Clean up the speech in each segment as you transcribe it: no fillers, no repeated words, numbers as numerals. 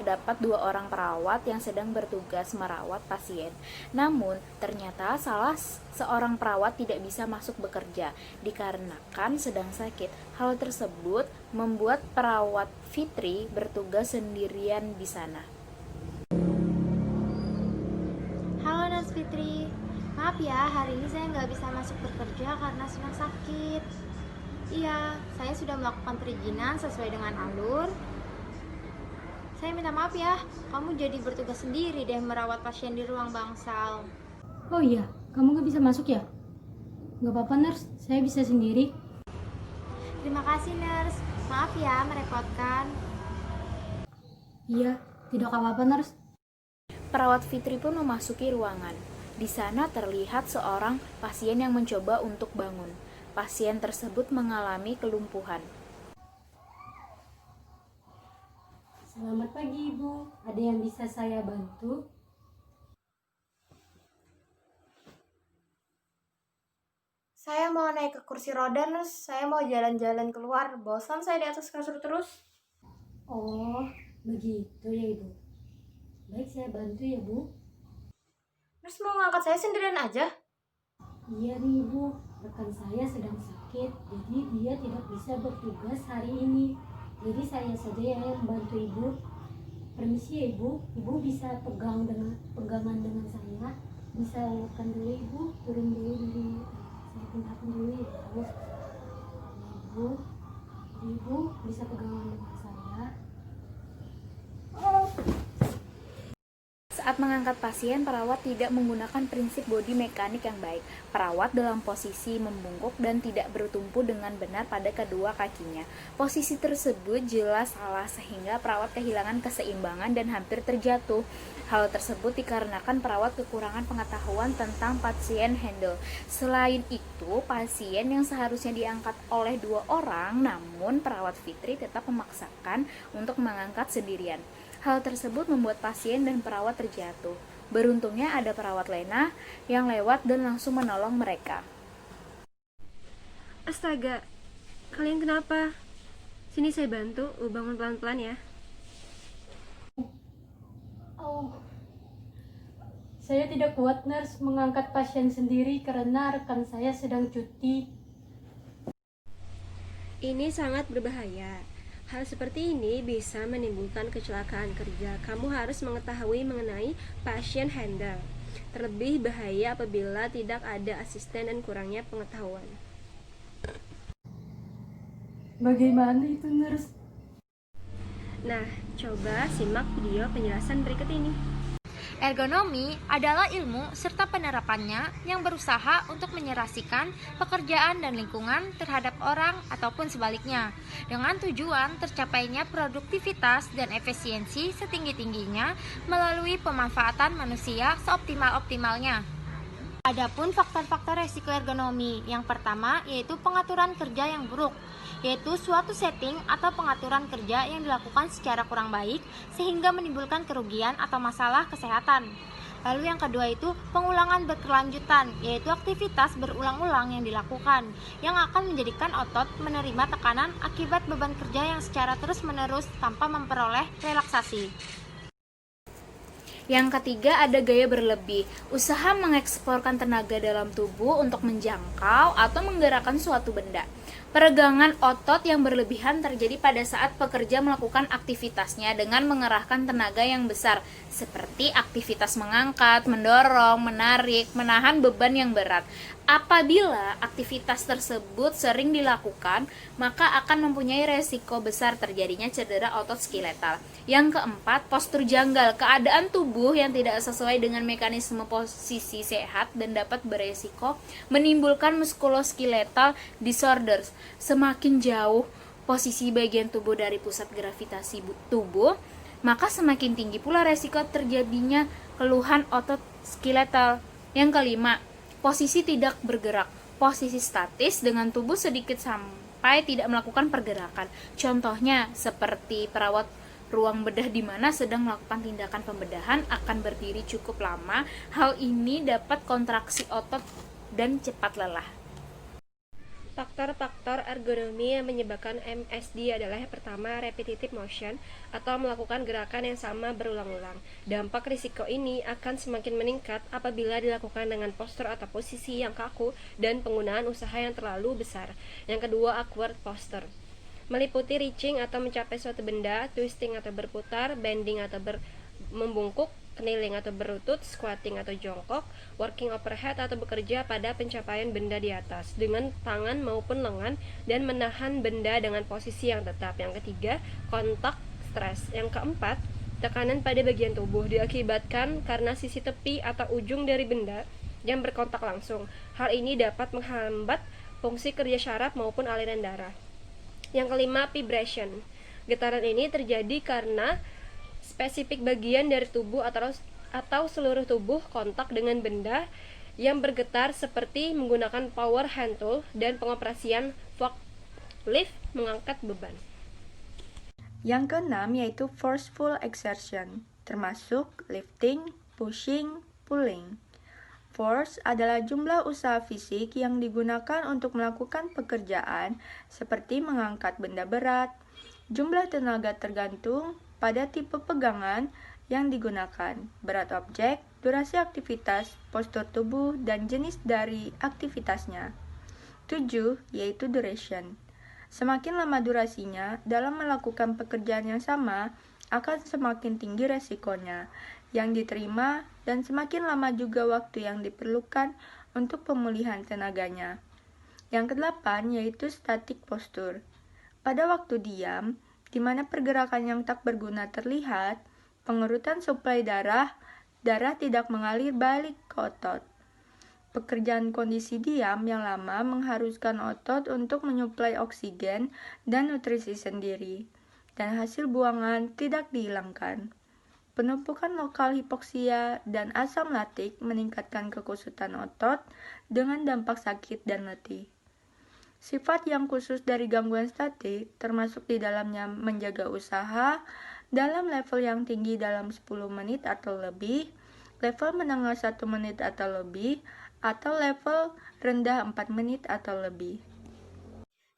terdapat 2 orang perawat yang sedang bertugas merawat pasien. Namun, ternyata salah seorang perawat tidak bisa masuk bekerja dikarenakan sedang sakit. Hal tersebut membuat perawat Fitri bertugas sendirian di sana. Halo Nurse Fitri, maaf ya hari ini saya nggak bisa masuk bekerja karena sedang sakit. Iya, saya sudah melakukan perizinan sesuai dengan alur. Saya minta maaf ya, kamu jadi bertugas sendiri deh merawat pasien di ruang bangsal. Oh iya, kamu gak bisa masuk ya? Gak apa-apa nurse, saya bisa sendiri. Terima kasih Nurse, maaf ya merepotkan. Iya, tidak apa-apa nurse. Perawat Fitri pun memasuki ruangan. Di sana terlihat seorang pasien yang mencoba untuk bangun. Pasien tersebut mengalami kelumpuhan. Selamat pagi ibu, ada yang bisa saya bantu? Saya mau naik ke kursi roda Nurse, saya mau jalan-jalan keluar, bosan saya di atas kasur terus. Oh, begitu ya ibu. Baik, saya bantu ya bu. Nurse mau ngangkat saya sendirian aja? Iya nih ibu, rekan saya sedang sakit, jadi dia tidak bisa bertugas hari ini. Jadi saya saja yang membantu ibu. Permisi ya ibu, ibu bisa pegangan dengan saya. Bisa lakukan dulu ibu, turun dulu dari saya pindahkan dulu ya ibu. Ibu, ibu bisa pegangan dengan saya. Saat mengangkat pasien, perawat tidak menggunakan prinsip bodi mekanik yang baik. Perawat dalam posisi membungkuk dan tidak bertumpu dengan benar pada kedua kakinya. Posisi tersebut jelas salah sehingga perawat kehilangan keseimbangan dan hampir terjatuh. Hal tersebut dikarenakan perawat kekurangan pengetahuan tentang pasien handle. Selain itu, pasien yang seharusnya diangkat oleh 2 orang, namun perawat Fitri tetap memaksakan untuk mengangkat sendirian. Hal tersebut membuat pasien dan perawat terjatuh. Beruntungnya ada perawat Lena yang lewat dan langsung menolong mereka. Astaga, kalian kenapa? Sini saya bantu, bangun pelan-pelan ya. Oh, saya tidak kuat nurse mengangkat pasien sendiri karena rekan saya sedang cuti. Ini sangat berbahaya. Hal seperti ini bisa menimbulkan kecelakaan kerja. Kamu harus mengetahui mengenai pasien handle. Terlebih bahaya apabila tidak ada asisten dan kurangnya pengetahuan. Bagaimana itu nurse? Nah, coba simak video penjelasan berikut ini. Ergonomi adalah ilmu serta penerapannya yang berusaha untuk menyerasikan pekerjaan dan lingkungan terhadap orang ataupun sebaliknya, dengan tujuan tercapainya produktivitas dan efisiensi setinggi-tingginya melalui pemanfaatan manusia seoptimal-optimalnya. Adapun faktor-faktor resiko ergonomi, yang pertama yaitu pengaturan kerja yang buruk, yaitu suatu setting atau pengaturan kerja yang dilakukan secara kurang baik sehingga menimbulkan kerugian atau masalah kesehatan. Lalu yang kedua itu pengulangan berkelanjutan, yaitu aktivitas berulang-ulang yang dilakukan yang akan menjadikan otot menerima tekanan akibat beban kerja yang secara terus-menerus tanpa memperoleh relaksasi. Yang ketiga ada gaya berlebih, usaha mengeksplorkan tenaga dalam tubuh untuk menjangkau atau menggerakkan suatu benda. Peregangan otot yang berlebihan terjadi pada saat pekerja melakukan aktivitasnya dengan mengerahkan tenaga yang besar, seperti aktivitas mengangkat, mendorong, menarik, menahan beban yang berat. Apabila aktivitas tersebut sering dilakukan, maka akan mempunyai resiko besar terjadinya cedera otot skeletal. Yang keempat, postur janggal, keadaan tubuh yang tidak sesuai dengan mekanisme posisi sehat dan dapat beresiko menimbulkan muskuloskeletal disorders. Semakin jauh posisi bagian tubuh dari pusat gravitasi tubuh, maka semakin tinggi pula resiko terjadinya keluhan otot skeletal. Yang kelima, posisi tidak bergerak, posisi statis dengan tubuh sedikit sampai tidak melakukan pergerakan. Contohnya seperti perawat ruang bedah di mana sedang melakukan tindakan pembedahan akan berdiri cukup lama. Hal ini dapat kontraksi otot dan cepat lelah. Faktor-faktor ergonomi yang menyebabkan MSD adalah yang pertama, repetitive motion atau melakukan gerakan yang sama berulang-ulang. Dampak risiko ini akan semakin meningkat apabila dilakukan dengan postur atau posisi yang kaku dan penggunaan usaha yang terlalu besar. Yang kedua, awkward posture. Meliputi reaching atau mencapai suatu benda, twisting atau berputar, bending atau membungkuk, kneeling atau berlutut, squatting atau jongkok, working overhead atau bekerja pada pencapaian benda di atas dengan tangan maupun lengan dan menahan benda dengan posisi yang tetap. Yang ketiga, kontak stres. Yang keempat, tekanan pada bagian tubuh diakibatkan karena sisi tepi atau ujung dari benda yang berkontak langsung. Hal ini dapat menghambat fungsi kerja syaraf maupun aliran darah. Yang kelima, vibration. Getaran ini terjadi karena spesifik bagian dari tubuh atau seluruh tubuh kontak dengan benda yang bergetar seperti menggunakan power hand tool dan pengoperasian forklift mengangkat beban. Yang keenam yaitu forceful exertion, termasuk lifting, pushing, pulling. Force adalah jumlah usaha fisik yang digunakan untuk melakukan pekerjaan seperti mengangkat benda berat. Jumlah tenaga tergantung pada tipe pegangan yang digunakan, berat objek, durasi aktivitas, postur tubuh, dan jenis dari aktivitasnya. 7. Yaitu duration. Semakin lama durasinya dalam melakukan pekerjaan yang sama, akan semakin tinggi resikonya yang diterima dan semakin lama juga waktu yang diperlukan untuk pemulihan tenaganya. Yang ke-8 yaitu static posture. Pada waktu diam, di mana pergerakan yang tak berguna terlihat, pengerutan suplai darah tidak mengalir balik ke otot. Pekerjaan kondisi diam yang lama mengharuskan otot untuk menyuplai oksigen dan nutrisi sendiri, dan hasil buangan tidak dihilangkan. Penumpukan lokal hipoksia dan asam latik meningkatkan kekusutan otot dengan dampak sakit dan letih. Sifat yang khusus dari gangguan statik termasuk di dalamnya menjaga usaha dalam level yang tinggi dalam 10 menit atau lebih, level menengah 1 menit atau lebih, atau level rendah 4 menit atau lebih.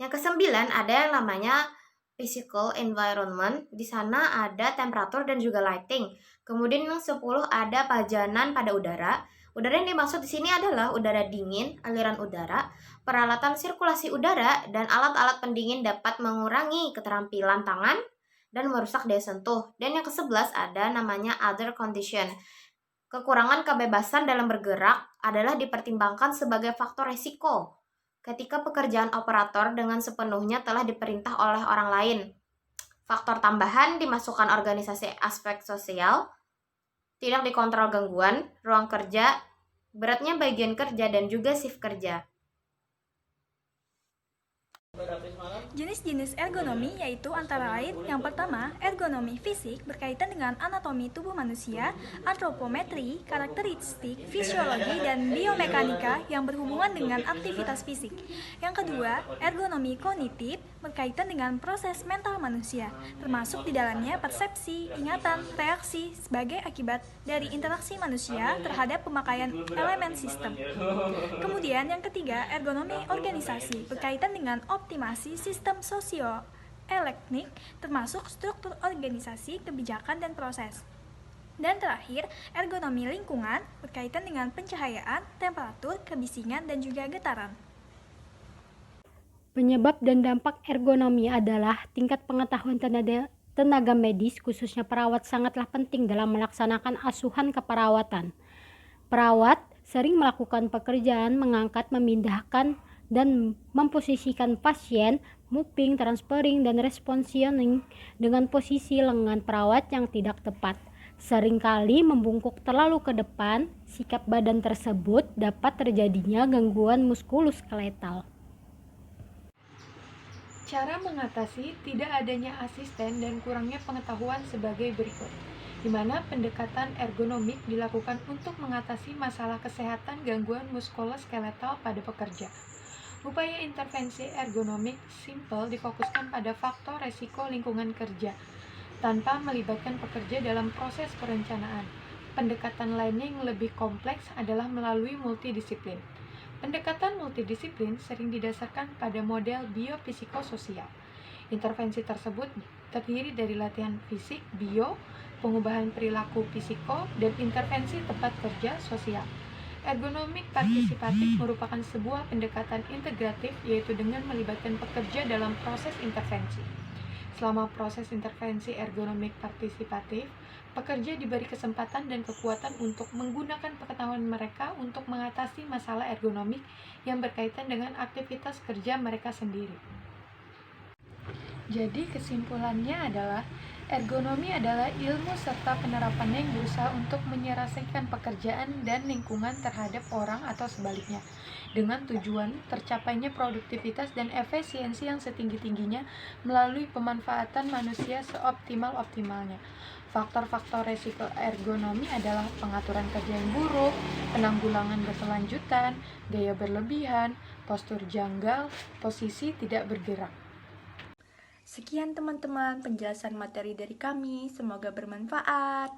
Yang kesembilan ada yang namanya physical environment. Di sana ada temperatur dan juga lighting. Kemudian yang 10 ada pajanan pada udara. Udara yang dimaksud di sini adalah udara dingin, aliran udara, peralatan sirkulasi udara, dan alat-alat pendingin dapat mengurangi keterampilan tangan dan merusak daya sentuh. Dan yang ke-11 ada namanya other condition. Kekurangan kebebasan dalam bergerak adalah dipertimbangkan sebagai faktor resiko ketika pekerjaan operator dengan sepenuhnya telah diperintah oleh orang lain. Faktor tambahan dimasukkan organisasi aspek sosial, tidak dikontrol gangguan, ruang kerja, beratnya bagian kerja, dan juga shift kerja. Jenis-jenis ergonomi yaitu antara lain yang pertama, ergonomi fisik berkaitan dengan anatomi tubuh manusia, antropometri, karakteristik, fisiologi, dan biomekanika yang berhubungan dengan aktivitas fisik. Yang kedua, ergonomi kognitif berkaitan dengan proses mental manusia, termasuk di dalamnya persepsi, ingatan, reaksi sebagai akibat dari interaksi manusia terhadap pemakaian elemen sistem. Kemudian yang ketiga, ergonomi organisasi berkaitan dengan optimasi sistem sosio-elektronik termasuk struktur organisasi, kebijakan, dan proses. Dan terakhir, ergonomi lingkungan berkaitan dengan pencahayaan, temperatur, kebisingan, dan juga getaran. Penyebab dan dampak ergonomi adalah tingkat pengetahuan tenaga medis, khususnya perawat, sangatlah penting dalam melaksanakan asuhan keperawatan. Perawat sering melakukan pekerjaan mengangkat, memindahkan, dan memposisikan pasien, moving, transferring, dan responsioning dengan posisi lengan perawat yang tidak tepat. Seringkali membungkuk terlalu ke depan, sikap badan tersebut dapat terjadinya gangguan muskuloskeletal. Cara mengatasi tidak adanya asisten dan kurangnya pengetahuan sebagai berikut, di mana pendekatan ergonomik dilakukan untuk mengatasi masalah kesehatan gangguan muskuloskeletal pada pekerja. Upaya intervensi ergonomik simple difokuskan pada faktor resiko lingkungan kerja, tanpa melibatkan pekerja dalam proses perencanaan. Pendekatan lainnya yang lebih kompleks adalah melalui multidisiplin. Pendekatan multidisiplin sering didasarkan pada model biopsikososial. Intervensi tersebut terdiri dari latihan fisik, bio, pengubahan perilaku psiko, dan intervensi tempat kerja sosial. Ergonomik partisipatif merupakan sebuah pendekatan integratif, yaitu dengan melibatkan pekerja dalam proses intervensi. Selama proses intervensi ergonomik partisipatif, pekerja diberi kesempatan dan kekuatan untuk menggunakan pengetahuan mereka untuk mengatasi masalah ergonomik yang berkaitan dengan aktivitas kerja mereka sendiri. Jadi kesimpulannya adalah ergonomi adalah ilmu serta penerapannya yang berusaha untuk menyelesaikan pekerjaan dan lingkungan terhadap orang atau sebaliknya, dengan tujuan tercapainya produktivitas dan efisiensi yang setinggi-tingginya melalui pemanfaatan manusia seoptimal-optimalnya. Faktor-faktor resiko ergonomi adalah pengaturan kerja yang buruk, penanggulangan berkelanjutan, gaya berlebihan, postur janggal, posisi tidak bergerak. Sekian teman-teman penjelasan materi dari kami, semoga bermanfaat.